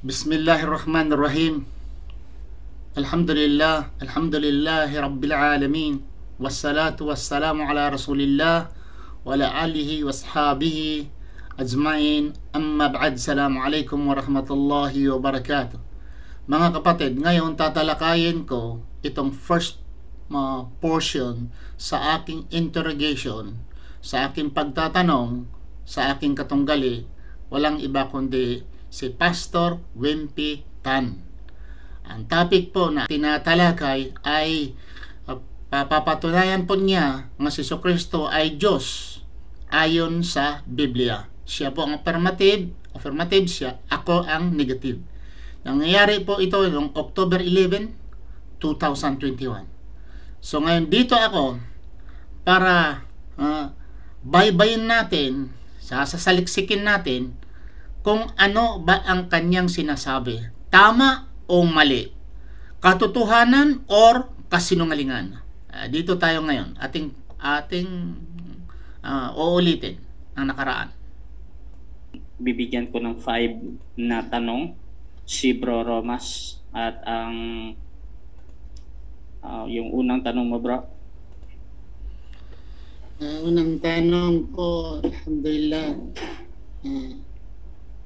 Bismillahirrahmanirrahim. Alhamdulillahi Rabbil Alamin. Wassalatu wassalamu ala Rasulillah wa ala alihi wa ashabihi ajma'in. Amma ba'd. Assalamualaikum warahmatullahi wabarakatuh. Mga kapatid, ngayon tatalakayin ko itong first portion sa aking interrogation, sa aking pagtatanong, sa aking katunggali. Walang iba kundi si Pastor Wimpy Tan. Ang topic po na tinatalakay ay papapatunayan po niya nga si Jesucristo ay Diyos ayon sa Biblia. Siya po ang affirmative siya, ako ang negative. Nangyayari po ito noong October 11, 2021. So ngayon dito ako para baybayin natin, sasaliksikin natin kung ano ba ang kanyang sinasabi. Tama o mali? Katotohanan or kasinungalingan? Dito tayo ngayon. Ating uulitin ang nakaraan. Bibigyan ko ng 5 na tanong si Bro Romas at ang yung unang tanong mo, bro. Unang tanong ko, alhamdulillah,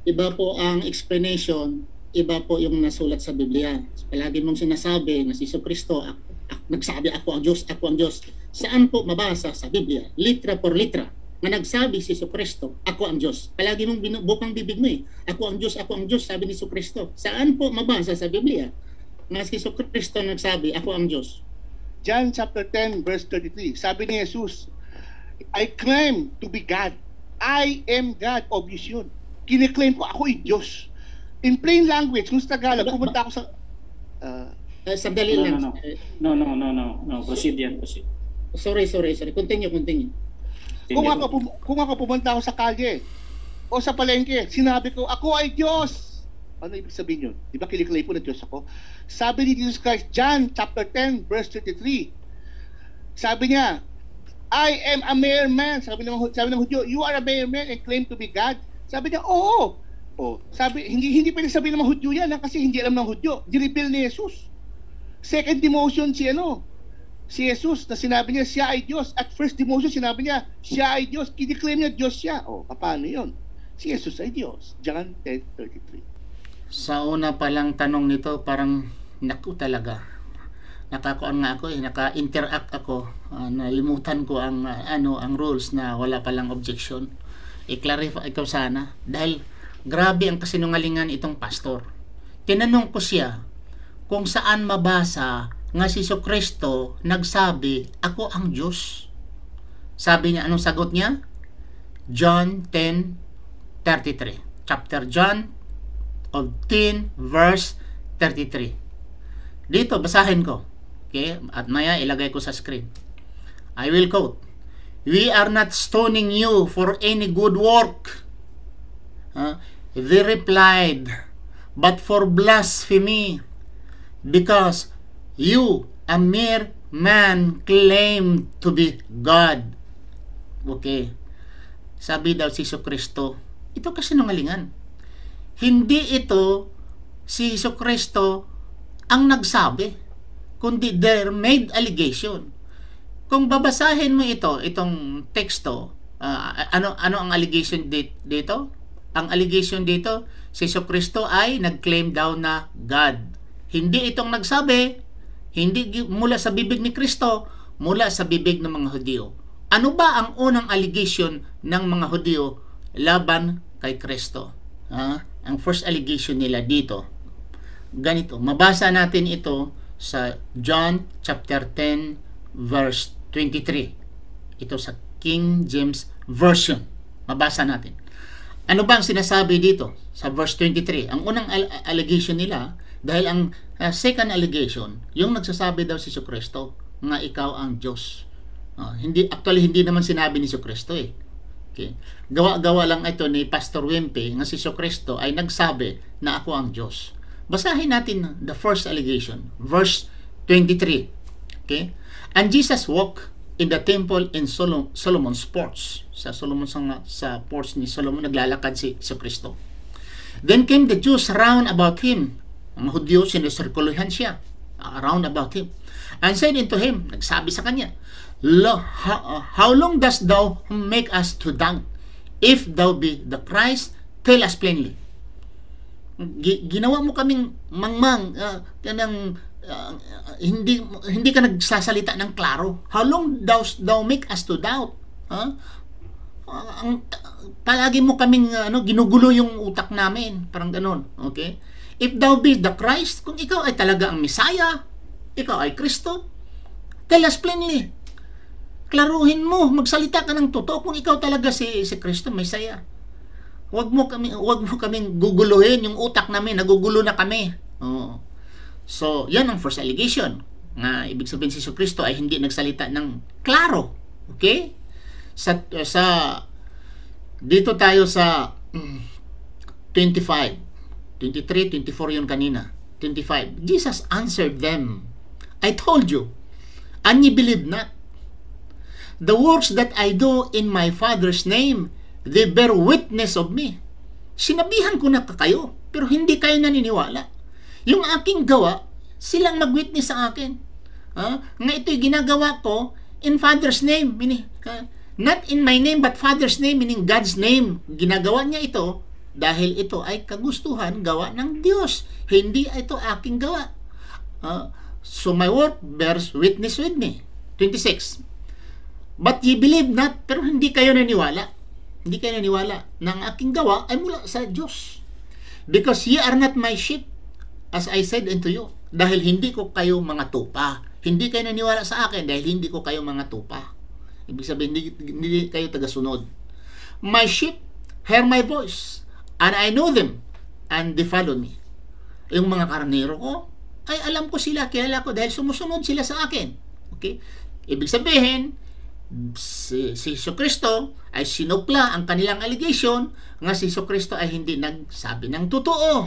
iba po ang explanation, iba po yung nasulat sa Biblia. Palagi mong sinasabi na si Jesucristo, nagsabi ako ang Diyos, ako ang Diyos. Saan po mabasa sa Biblia? Litra por litra. Na nagsabi si Jesucristo, ako ang Diyos. Palagi mong binubukang bibig mo ako ang Diyos, sabi ni Jesucristo. Saan po mabasa sa Biblia na si Jesucristo nagsabi, ako ang Diyos? John chapter 10 verse 33. Sabi ni Jesus, I claim to be God. I am God. Obvious yun. Kine-claim ko ako ay Diyos. In plain language, kung sa Tagalog, pumunta ako sa... Sandali lang. No. Proceed yan. Sorry. Continue. Kung ako pumunta ako sa kalye o sa palengke, sinabi ko, ako ay Diyos. Ano ibig sabihin yun? Di ba kine-claim ko na Diyos ako? Sabi ni Jesus Christ, John chapter 10 verse 33. Sabi niya, I am a mere man. Sabi ng Hudyo, you are a mere man and claim to be God. Sabi niya, oo. Sabi, hindi pwede sabihin ng mga Hudyo yan kasi hindi alam ng Hudyo. Dinipil ni Jesus. Second demotion si Jesus na sinabi niya siya ay Diyos. At first demotion sinabi niya siya ay Diyos. Kiniklaim niya Diyos siya. Paano yun? Si Jesus ay Diyos. John 10:33. Sa una palang tanong nito, parang naku talaga. Nakakuan nga ako naka-interact ako. Nalimutan ko ang rules na wala palang objection. I-clarify ko sana dahil grabe ang kasinungalingan itong pastor. Tinanong ko siya kung saan mabasa nga si Jesucristo nagsabi, ako ang Diyos. Sabi niya, anong sagot niya? John 10:33. Chapter John of 10 verse 33. Dito basahin ko. Okay? At maya ilagay ko sa screen. I will quote. We are not stoning you for any good work. They replied, but for blasphemy, because you, a mere man, claim to be God. Okay. Sabi daw si Jesucristo, ito kasinungalingan. Hindi ito si Jesucristo ang nagsabi, kundi they made allegation. Kung babasahin mo itong teksto, ano ang allegation dito? Ang allegation dito, si Jesucristo ay nag-claim daw na God. Hindi itong nagsabi, hindi mula sa bibig ni Kristo, mula sa bibig ng mga Hudyo. Ano ba ang unang allegation ng mga Hudyo laban kay Kristo? Ang first allegation nila dito, ganito. Mabasa natin ito sa John chapter 10 verse 23. Ito sa King James Version. Mabasa natin. Ano ba ang sinasabi dito sa verse 23? Ang unang allegation nila, dahil ang second allegation, yung nagsasabi daw si Jesucristo nga ikaw ang Diyos. Hindi naman sinabi ni Jesucristo Okay. Gawa-gawa lang ito ni Pastor Wimpy nga si Jesucristo ay nagsabi na ako ang Diyos. Basahin natin the first allegation, verse 23. Okay? And Jesus walked in the temple in Solomon's porch. Sa porch ni Solomon naglalakad si Jesucristo. Then came the Jews round about him. Ang Hudyo, sinusirkuluhan siya round about him. And said unto him, nagsabi sa kanya, how long dost thou make us to doubt? If thou be the Christ, tell us plainly. Ginawa mo kaming mangmang, hindi ka nagsasalita ng klaro. How long dost thou make us to doubt? Palagi mo kaming ginugulo yung utak namin, parang ganun. Okay? If thou be the Christ, kung ikaw ay talaga ang Messiah, ikaw ay Kristo, tell us plainly. Klaruhin mo, magsalita ka ng totoo kung ikaw talaga si Kristo, Messiah. Huwag mo kaming guguluhin yung utak namin, nagugulo na kami. Oh. So, yan ang first allegation. Ibig sabihin si Kristo ay hindi nagsalita ng klaro. Okay? Dito tayo sa 25. 23, 24 yun kanina. 25. Jesus answered them, I told you, and ye believe not. The works that I do in my Father's name, they bear witness of me. Sinabihan ko na kayo, pero hindi kayo naniniwala. Yung aking gawa, silang mag-witness sa akin. Nga ito'y ginagawa ko in Father's name. Not in my name, but Father's name, meaning God's name. Ginagawa niya ito dahil ito ay kagustuhan gawa ng Diyos. Hindi ito aking gawa. So my work bears witness with me. 26. But ye believe not, pero hindi kayo naniwala. Hindi kayo naniwala na ang aking gawa ay mula sa Diyos. Because ye are not my sheep, as I said unto you. Dahil hindi ko kayo mga tupa. Hindi kayo naniwala sa akin dahil hindi ko kayo mga tupa. Ibig sabihin, hindi kayo tagasunod. My sheep hear my voice, and I know them, and they follow me. Yung mga karnero ko, ay alam ko sila, kilala ko, dahil sumusunod sila sa akin. Okay? Ibig sabihin, si Jesucristo ay sinupla ang kanilang allegation nga si Jesucristo ay hindi nagsabi ng totoo.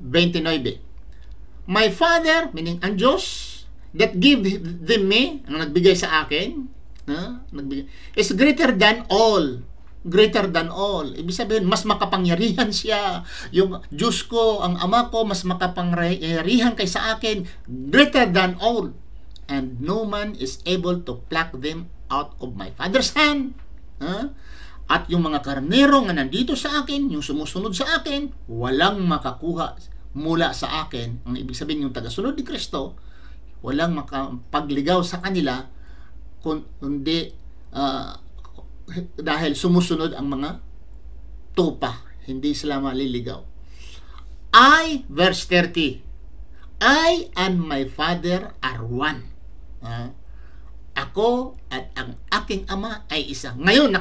29. My Father, meaning ang Diyos, that give them me, ang nagbigay sa akin, is greater than all. Greater than all. Ibig sabihin, mas makapangyarihan siya. Yung Diyos ko, ang Ama ko, mas makapangyarihan kaysa akin. Greater than all. And no man is able to pluck them out of my Father's hand. At yung mga karnero nga nandito sa akin, yung sumusunod sa akin, walang makakuha mula sa akin. Ang ibig sabihin, yung tagasunod ni Kristo, walang makapagligaw sa kanila kundi dahil sumusunod ang mga tupa, hindi sila maliligaw. Verse 30, I and my Father are one. Ako at ang aking Ama ay isa. Ngayon,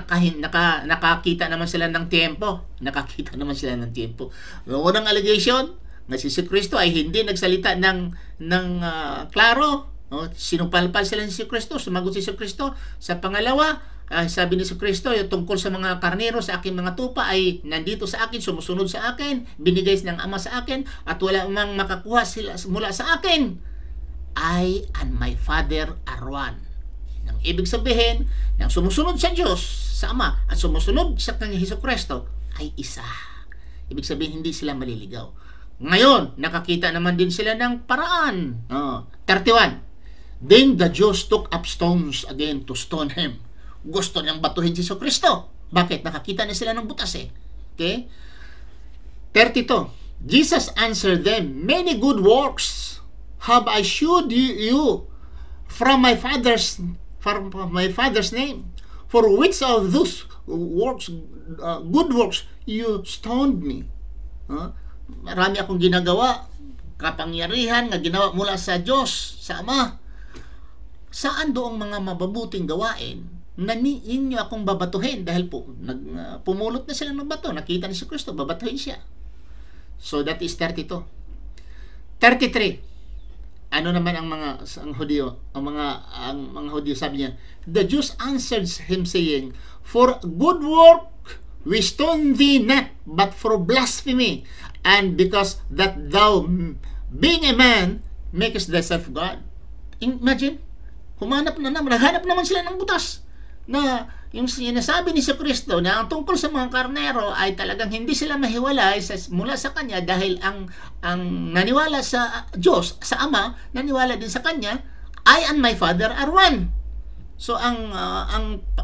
nakakita naman sila ng tiempo. Nakakita naman sila ng tiempo. Noong unang allegation, na si Kristo ay hindi nagsalita ng klaro. Sinupalpal sila ni Kristo, sumagot si Kristo. Sa pangalawa, sabi ni Kristo, yung tungkol sa mga karnero sa aking mga tupa ay nandito sa akin, sumusunod sa akin, binigay ng Ama sa akin, at wala mang makakuha sila mula sa akin. I and my Father are one. Ang ibig sabihin, ng sumusunod sa Diyos, sa Ama, at sumusunod sa kanyang Jesucristo ay isa. Ibig sabihin, hindi sila maliligaw. Ngayon, nakakita naman din sila ng paraan. 31. Then the Jews took up stones again to stone him. Gusto niyang batuhin si Jesucristo. Bakit? Nakakita na sila ng butas eh. Okay? 32. Jesus answered them, many good works have I shewed you from my Father's name. For which of those works, good works, you stoned me? Marami akong ginagawa, kapangyarihan nga ginawa mula sa Diyos, sa Ama. Saan doong mga mababuting gawain na ninyo akong babatuhin? Dahil pumulot na sila ng bato, nakita ni si Kristo, babatuhin siya. So that is 32. 33. Ano naman ang Hudyo? Ang mga Hudyo sabi niya, the Jews answered him saying, for good work we stone thee not, but for blasphemy, and because that thou, being a man, makest thyself God. Imagine, naghanap naman sila ng butas na yung sinasabi ni Kristo na ang tungkol sa mga karnero ay talagang hindi sila mahiwalay mula sa Kanya dahil ang naniwala sa Diyos, sa Ama, naniwala din sa Kanya, I and my Father are one. So ang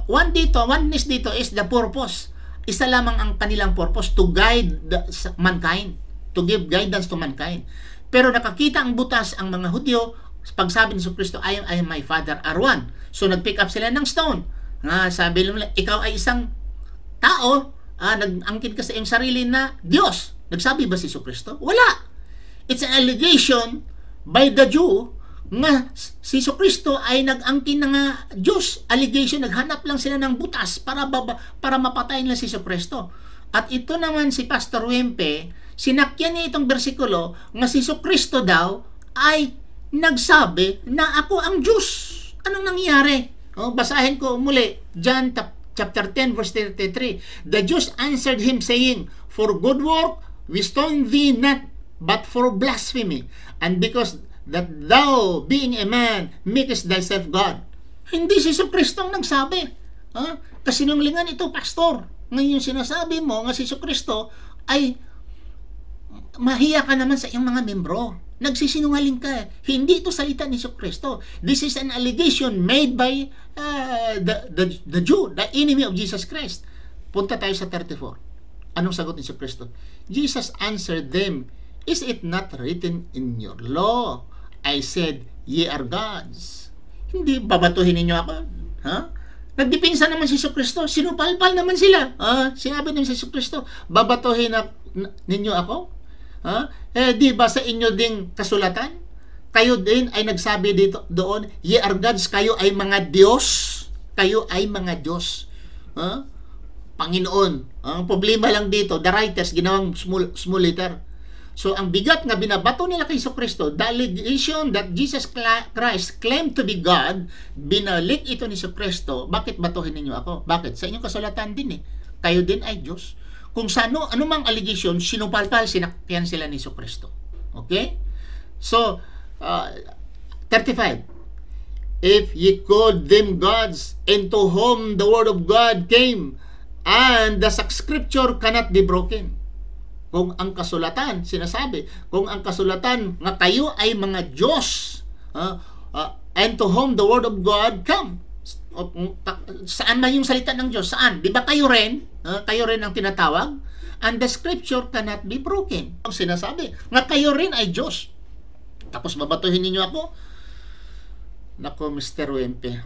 oneness dito is the purpose. Isa lamang ang kanilang purpose, to guide mankind, to give guidance to mankind. Pero nakakita ang butas ang mga Hudyo, pagsabi ni Kristo, I and my Father are one. So nag-pick up sila ng stone. Sabi nila, ikaw ay isang tao, nag-angkin ka sa iyong sarili na Diyos. Nagsabi ba si Kristo? Wala. It's an allegation by the Jew nga si Kristo ay nag-angkin na nga Diyos. Allegation, naghanap lang sila ng butas para mapatayin lang si Kristo. At ito naman si Pastor Wempe, sinakyan niya itong bersikulo nga si Kristo daw ay nagsabi na ako ang Diyos. Anong nangyari? Basahin ko muli, John chapter 10 verse 33. The Jews answered him saying, for good work we stone thee not, but for blasphemy, and because that thou being a man makest thyself God. Hindi si Kristo ang nagsabi. Kasinungalingan ito, pastor. Ngayon sinasabi mo nga si Kristo ay mahiya ka naman sa iyong mga membro. Nagsisinungaling ka. Hindi ito salita ni Kristo. This is an allegation made by the Jew, the enemy of Jesus Christ. Punta tayo sa 34. Anong sagot ni Kristo? Jesus answered them, is it not written in your law? I said, ye are gods. Hindi babatuhin ninyo ako. Nagdipinsa naman si Kristo. Sinupalpal naman sila. Sinabi naman si Kristo, babatuhin ninyo ako? Di ba sa inyo ding kasulatan? Kayo din ay nagsabi dito doon, ye are gods, kayo ay mga Diyos. Kayo ay mga Diyos. Panginoon. Ang problema lang dito, the writers, ginawang small letter. So, ang bigat nga binabato nila kay Kristo, the allegation that Jesus Christ claimed to be God, binalik ito ni Kristo, bakit batuhin ninyo ako? Bakit? Sa inyong kasulatan din Kayo din ay Diyos. Kung sa anumang allegation, sinupalpal, sinakyan sila ni Kristo. Okay? So, 35. If ye called them gods, into whom the word of God came, and the scripture cannot be broken. Kung ang kasulatan, sinasabi, kung ang kasulatan nga kayo ay mga Diyos, and to whom the word of God come, saan man yung salita ng Diyos? Saan? Di ba kayo rin? Kayo rin ang tinatawag? And the scripture cannot be broken. Ang sinasabi, nga kayo rin ay Diyos. Tapos babatuhin ninyo ako? Nako, Mr. Wempe.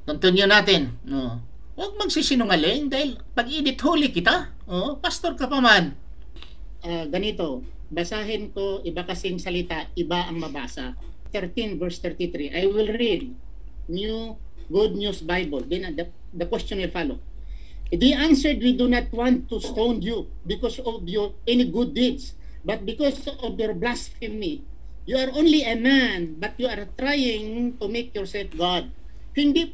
Continue natin. Huwag magsisinungaling dahil pag-edit huli kita. Pastor ka pa man. Ganito, basahin ko, iba kasing salita, iba ang mabasa. 13 verse 33. I will read New Good News Bible. Then the question will follow. They answered, we do not want to stone you because of your any good deeds, but because of your blasphemy. You are only a man, but you are trying to make yourself God. Hindi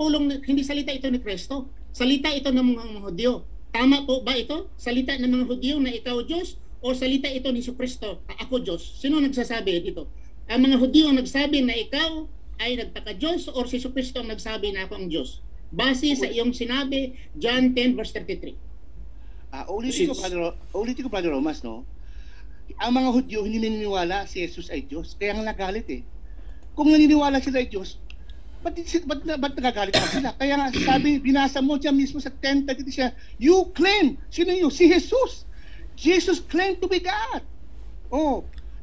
salita ito ni Kristo. Salita ito ng mga Hudyo. Tama po ba ito? Salita ng mga Hudyo na ikaw Diyos? O salita ito ni Kristo, ako Diyos? Sino nagsasabi dito? Ang mga Hudyo ang nagsabi na ikaw ay nagtaka-Diyos o si Kristo ang nagsabi na ako ang Diyos? Base sa iyong sinabi, John 10 verse 33. Ulitin ko, Brother Romas, no? Ang mga Hudyo hindi naniniwala si Jesus ay Diyos. Kaya nga nagalit Kung naniniwala sila ay Diyos, ba't nagagalit pa sila? Kaya nga sabi, binasa mo dyan mismo sa 10:33 siya, you claim, sino yun? Si Jesus. Jesus claimed to be God.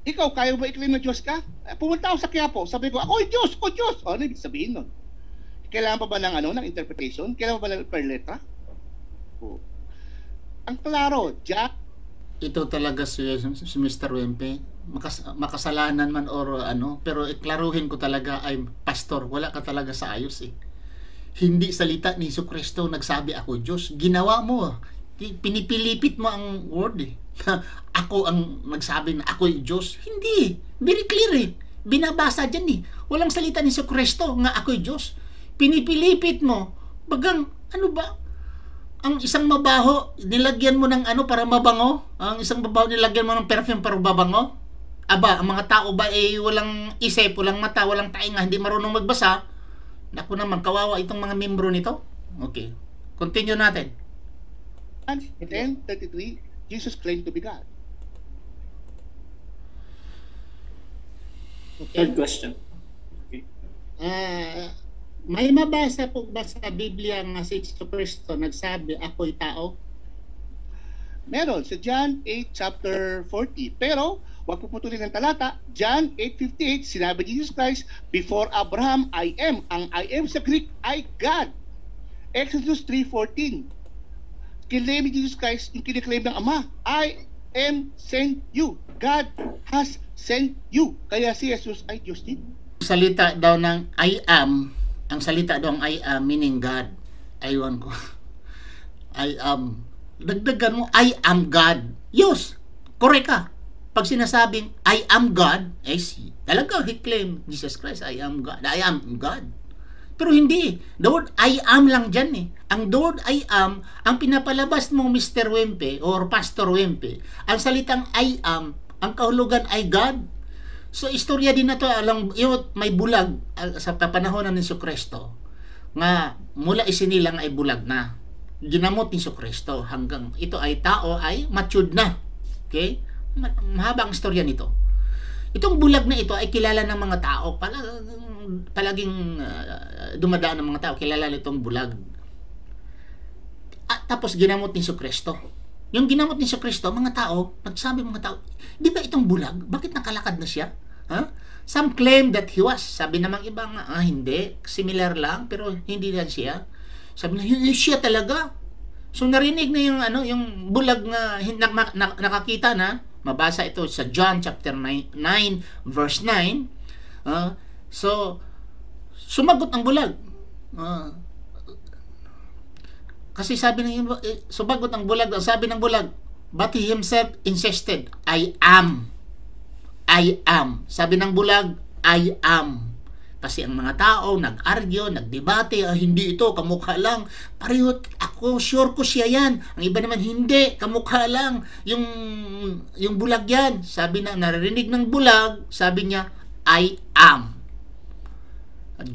Ikaw, kaya ba i-claim na Diyos ka? Pumunta ako sa Quiapo, sabi ko, ako ay Diyos, ako Diyos. Ano ibig sabihin nun? Kailangan pa ba ng interpretation? Kailangan pa ba per letra? Ang klaro, Jack. Ito talaga si Mr. Wempe. Makasalanan man or pero iklaruhin ko talaga ay pastor, wala ka talaga sa ayos Hindi salita ni Kristo nagsabi ako Diyos. Ginawa mo. Pinipilipit mo ang word Ako ang nagsabi na ako ay Diyos. Hindi. Very clear Binabasa dyan Walang salita ni Kristo nga ako ay Diyos. Pinipilipit mo. Bagang, ang isang mabaho, nilagyan mo ng para mabango? Ang isang mabaho, nilagyan mo ng perfume para mabango? Ang mga tao ba walang isip, walang mata, walang tainga, hindi marunong magbasa? Naku naman, kawawa itong mga membro nito. Okay. Continue natin. John 10:33, Jesus claimed to be God. Third Okay. question. May mabasa po ba sa Biblia nga si Kristo nagsabi, ako'y tao? Meron sa John 8 chapter 40. Pero wag puputulin ng talata. John 8:58, sinabi ni Jesus Christ, before Abraham, I am. Ang I am sa Greek ay God. Exodus 3:14. Claim ni Jesus Christ yung kiniklaim ng Ama. I am sent you. God has sent you. Kaya si Jesus ay Diyos din. Salita daw ng I am, ang salita daw ng I am meaning God. Aywan ko. I am. Dagdagan mo, I am God. Yes, correct ka. Pag sinasabing I am God, talaga he claim Jesus Christ, I am God. I am God. Pero hindi. The word I am lang dyan eh. Ang the word I am, ang pinapalabas mo Mr. Wempe or Pastor Wempe, ang salitang I am, ang kahulugan ay God. So, istorya din na to, may bulag sa papanahonan ni Jesucristo nga mula isinilang ay bulag na. Ginamot ni Jesucristo hanggang ito ay tao ay matured na. Okay? Mahaba ang istorya nito. Itong bulag na ito ay kilala ng mga tao. Palaging dumadaan ng mga tao. Kilala nitong bulag. At tapos ginamot ni Jesucristo. Yung ginamot ni Jesucristo, mga tao, nagsabi mga tao, di ba itong bulag? Bakit nakalakad na siya? Huh? Some claim that he was. Sabi namang iba nga, hindi. Similar lang, pero hindi yan siya. Sabi na, siya talaga. So narinig na yung bulag na nakakita na. Mabasa ito sa John chapter 9 verse 9. So sumagot ang bulag. Kasi sabi sumagot ang bulag, sabi ng bulag, but he himself insisted, I am. I am. Sabi ng bulag, I am. Kasi ang mga tao nag-argue, nagdebate, hindi ito, kamukha lang. Pareho, ako, sure ko siya yan. Ang iba naman, hindi, kamukha lang. Yung bulag yan. Sabi na, narinig ng bulag, sabi niya, I am.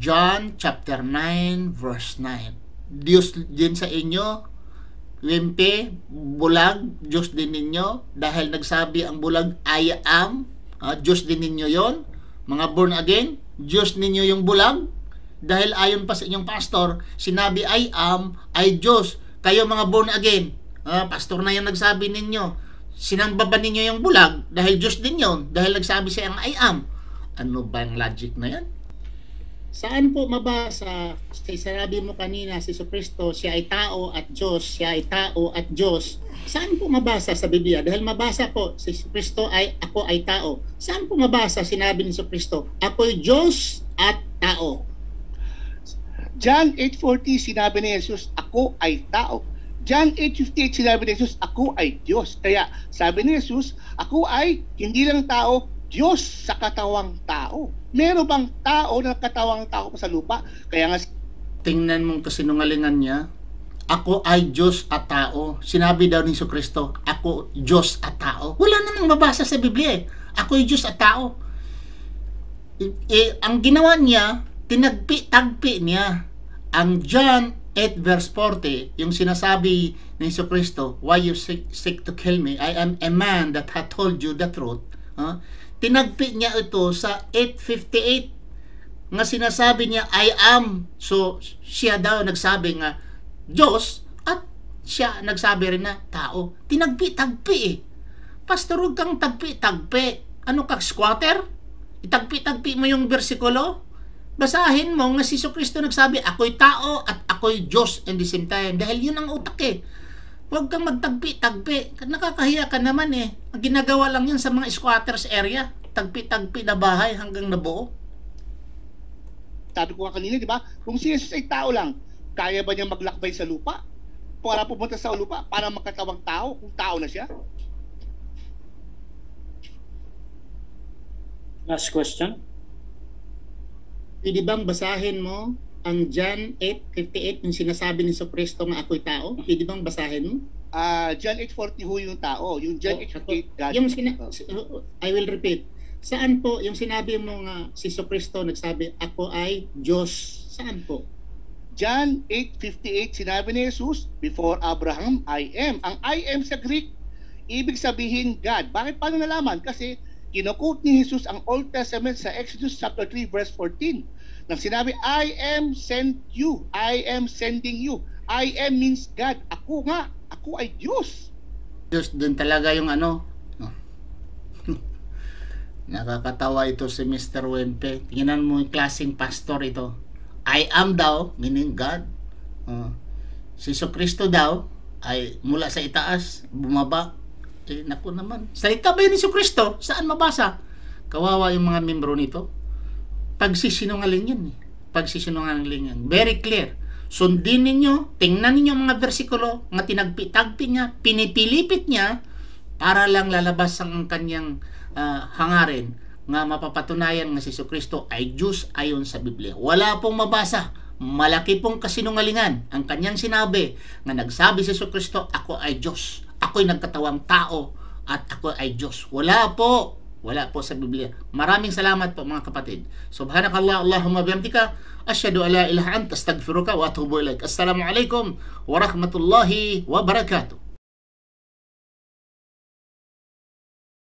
John chapter 9, verse 9. Diyos din sa inyo, Wempe, bulag, Diyos din ninyo. Dahil nagsabi ang bulag, I am. Diyos din ninyo yon. Mga born again, Diyos ninyo yung bulag. Dahil ayon pa sa inyong pastor, sinabi I am, ay Diyos. Kayo mga born again, pastor na yung nagsabi ninyo, sinamba ba ninyo yung bulag? Dahil Diyos din yun. Dahil nagsabi siya ang I am. Ano ba yung logic na yan? Saan po mabasa, sinabi mo kanina, si Jesucristo, siya ay tao at Diyos, siya ay tao at Diyos. Saan po mabasa sa Biblia? Dahil mabasa po, si Jesucristo ay ako ay tao. Saan po mabasa sinabi ni Jesucristo, ako'y Diyos at tao? John 8:40, sinabi ni Jesus, ako ay tao. John 8:58, sinabi ni Jesus, ako ay Diyos. Kaya sabi ni Jesus, ako ay hindi lang tao, Diyos sa katawang tao. Meron bang tao na katawang tao pa sa lupa? Kaya nga Tingnan mong kasinungalingan niya. Ako ay Diyos at tao. Sinabi daw ni Jesucristo, ako Diyos at tao. Wala namang mabasa sa Biblia eh. Ako ay Diyos at tao. Ang ginawa niya, tinagpi-tagpi niya ang John 8 verse 40, yung sinasabi ni Jesucristo, why you seek to kill me? I am a man that hath told you the truth. Tinagpi niya ito sa 8:58 nga sinasabi niya I am. So siya daw nagsabi nga Diyos at siya nagsabi rin na tao. Tinagpi-tagpi eh. Pastor, huwag kang tagpi-tagpi. Ano ka, squatter? Itagpi-tagpi mo yung bersikulo? Basahin mo nga si Jesucristo nagsabi, ako'y tao at ako'y Diyos at the same time. Dahil yun ang utak eh. Huwag kang magtagpi-tagpi. Nakakahiya ka naman eh. Ang ginagawa lang yan sa mga squatters area. Tagpi-tagpi na bahay hanggang nabuo. sabi ko nga kanina, di ba? Kung si Jesus ay tao lang, kaya ba niya maglakbay sa lupa? Para pumunta sa lupa, para makatawang tao, kung tao na siya? Last question. Pwede bang basahin mo ang John 8:58 yung sinasabi ni Jesucristo nga ako'y tao? Pwede bang basahin mo? John 8:40 ho yung tao. Yung John 8:58, God. Yung I will repeat. Saan po yung sinabi mo nga si Jesucristo nagsabi, ako ay Diyos? Saan po? John 8:58, sinabi ni Jesus, before Abraham, I am. Ang I am sa Greek, ibig sabihin God. Bakit? Paano nalaman? Kasi kinukot ni Jesus ang Old Testament sa Exodus chapter 3 verse 14. Nang sinabi, I am sent you. I am sending you. I am means God. Ako nga. Ako ay Diyos. Diyos din talaga yung ano. Nakakatawa ito si Mr. Wempe. Tingnan mo yung klaseng pastor ito. I am daw, meaning God. Si Jesucristo daw ay mula sa itaas, bumaba. Naku naman. Salita ba yun ni Jesucristo? Saan mabasa? Kawawa yung mga membro nito. Pagsisinungaling yan. Pagsisinungaling yan. Very clear. Sundin ninyo, tingnan ninyo mga versikulo, mga tinagpi-tagpi niya, pinipilipit niya, para lang lalabas ang kanyang hangarin nga mapapatunayan nga si Jesucristo ay Diyos ayon sa Biblia. Wala pong mabasa. Malaki pong kasinungalingan ang kanyang sinabi nga nagsabi si Jesucristo, ako ay Diyos. Ako'y nagkatawang tao at ako ay Diyos. Wala po sa Biblia. Maraming salamat po mga kapatid. Subhanakallah, Allahumma bihamdika, asyhadu an la ilaha anta, astaghfiruka wa atubu ilaik. Assalamu alaikum wa rahmatullahi wa barakatuh.